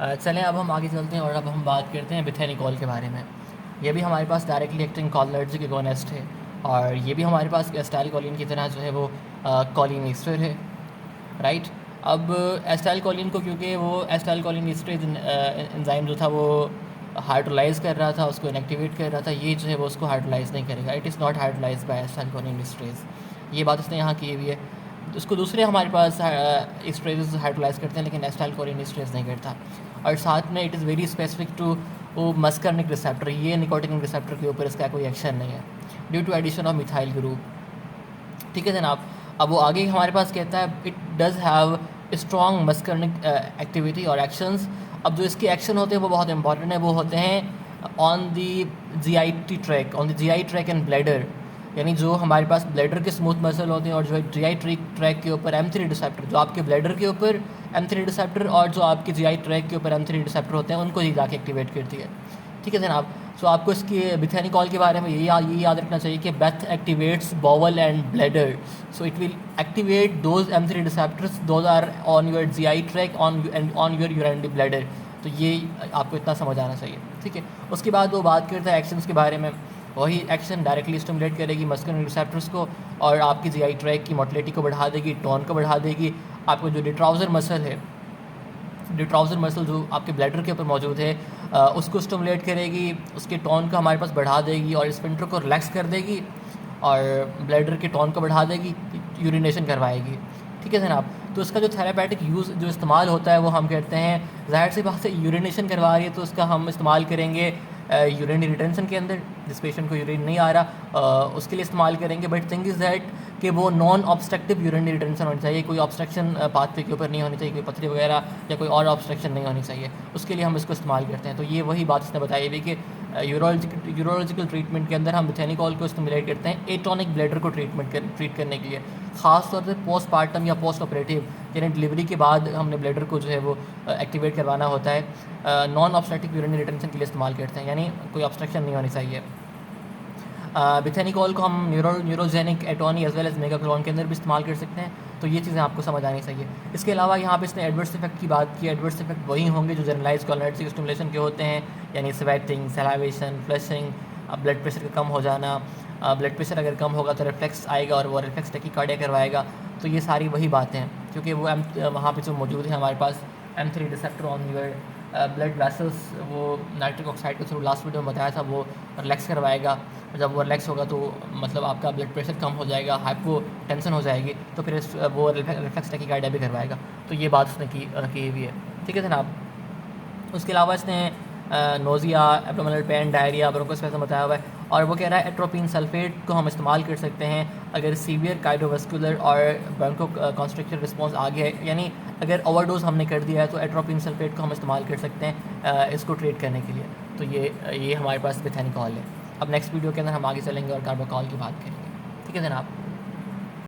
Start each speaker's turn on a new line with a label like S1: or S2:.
S1: चलें अब हम आगे चलते हैं और अब हम बात करते हैं बिथेनिकॉल के बारे में। ये भी हमारे पास डायरेक्टली एक्टिंग कॉलिनर्जिक एगोनिस्ट है और ये भी हमारे पास एसिटाइलकोलिन की तरह जो है वो कॉलिन ईस्टर है, राइट। अब एसिटाइलकोलिन को क्योंकि वो एसिटाइलकोलिन ईस्टरेज एंजाइम जो था वो हाइड्रोलाइज कर रहा था, उसको इनएक्टिवेट कर रहा था, ये जो है वो उसको हाइड्रोलाइज नहीं करेगा। It is not hydrolyse by acetylcholine esterase, ये बात इसने यहाँ की हुई है। उसको दूसरे हमारे पास ईस्टरेज हाइड्रोलाइज करते हैं लेकिन एसिटाइलकोलिन ईस्टरेज नहीं करता। और साथ में it is very specific to वो मस्कर्निक रिसेप्टर, ये निकोटिनिक रिसेप्टर के ऊपर इसका कोई एक्शन नहीं है due to addition of methyl group, ठीक है जनाब। अब वो आगे हमारे पास कहता है it does have strong muscarinic activity और एक्शंस। अब जो इसके एक्शन होते हैं वो बहुत इंपॉर्टेंट है, वो होते हैं on the GI tract, on the GI track and bladder, यानी जो हमारे पास ब्लैडर के स्मूथ मसल होते हैं और जो है GI ट्रैक के ऊपर M3 रिसेप्टर, जो आपके ब्लैडर के ऊपर M3 रिसेप्टर और जो आपके GI ट्रैक के ऊपर M3 रिसेप्टर होते हैं उनको ही जाके एक्टिवेट करती है, ठीक है जनाब। सो आपको इसके बिथेनिकॉल के बारे में ये याद रखना चाहिए कि beth activates bowel and bladder, so it will activate those M3 receptors, those are on your GI tract on your urinary bladder. तो ये आपको इतना समझ आना चाहिए, ठीक है। उसके बाद वो बात करता है एक्शंस के बारे में। वही एक्शन डायरेक्टली स्टिमुलेट करेगी मस्कुलर रिसेप्टर्स को और आपकी GI ट्रैक की मोटिलिटी को बढ़ा देगी, टोन को बढ़ा देगी। आपको जो डिट्राउजर मसल है, डिट्राउजर मसल जो आपके ब्लैडर के ऊपर मौजूद है, उसको स्टिमुलेट करेगी, उसके टोन को हमारे पास बढ़ा देगी और स्फिंक्टर को रिलैक्स कर देगी और ब्लैडर के टोन को बढ़ा देगी, यूरिनेशन करवाएगी, ठीक है जनाब। तो इसका जो थेरापेटिक यूज़ जो इस्तेमाल होता है वो हम कहते हैं, ज़ाहिर सी बात है यूरिनेशन करवा रही है तो उसका हम इस्तेमाल करेंगे यूरिनरी रिटेंशन के अंदर, जिस पेशेंट को यूरिन नहीं आ रहा उसके लिए इस्तेमाल करेंगे। बट थिंग इज़ दैट कि वो नॉन ऑब्स्ट्रक्टिव यूरिनरी रिटेंशन होनी चाहिए, कोई ऑब्स्ट्रक्शन पाथवे के ऊपर नहीं होनी चाहिए, कोई पथरी वगैरह या कोई और ऑब्स्ट्रक्शन नहीं होनी चाहिए, उसके लिए हम इसको इस्तेमाल करते हैं। तो ये वही बात इसने बताई हुई कि यूरोलॉजिकल ट्रीटमेंट के अंदर हम बिथेनिकॉल को स्टिमुलेट करते हैं एटॉनिक ब्लैडर को ट्रीट करने के लिए, ख़ास तौर पर पोस्टपार्टम या पोस्ट ऑपरेटिव, यानी डिलीवरी के बाद हमने ब्लैडर को जो है वो एक्टिवेट करवाना होता है। नॉन ऑब्स्ट्रक्टिव यूरिनरी रिटेंशन के लिए इस्तेमाल करते हैं, यानी कोई ऑब्स्ट्रक्शन नहीं होनी चाहिए। बिथेनिकॉल को हम neurogenic atony as well as megacolon के अंदर भी इस्तेमाल कर सकते हैं। तो ये चीज़ें आपको समझ आनी चाहिए। इसके अलावा यहाँ पे इसने एडवर्स इफेक्ट की बात की। एडवर्स इफेक्ट वही होंगे जो जनरलाइज कोलिनर्जिक स्टिमुलेशन के होते हैं, यानी sweating, salivation, flushing, blood pressure का कम हो जाना। ब्लड प्रेशर अगर कम होगा तो रिफ्लेक्स आएगा और वो रिफ्लेक्स टैकीकार्डिया करवाएगा। तो ये सारी वही बातें हैं क्योंकि वो वहाँ पे जो मौजूद है हमारे पास M3 receptor on your blood vessels, वो नाइट्रिक ऑक्साइड के थ्रू लास्ट वीडियो में बताया था, वो रिलैक्स करवाएगा। जब वो रिलैक्स होगा तो मतलब आपका ब्लड प्रेशर कम हो जाएगा, हाइपो टेंशन हो जाएगी, तो फिर वो रिफ्लेक्स टैकीकार्डिया भी करवाएगा। तो ये बात उसने की हुई है, ठीक है जनाब। उसके अलावा इसने नोज़िया, एब्डोमिनल पेन, डायरिया, ब्रोंकोस्पैज़म बताया हुआ है और वो कह रहा है एट्रोपिन सल्फेट को हम इस्तेमाल कर सकते हैं अगर सीवियर कार्डियोवास्कुलर और ब्रोंको कॉन्स्ट्रिक्शन रिस्पॉन्स आ गया है, यानी अगर ओवरडोज हमने कर दिया है तो एट्रोपिन सल्फेट को हम इस्तेमाल कर सकते हैं इसको ट्रीट करने के लिए। तो ये हमारे पास बिथेनिकॉल है। अब नेक्स्ट वीडियो के अंदर हम आगे चलेंगे और कार्बोकॉल की बात करेंगे, ठीक है जनाब।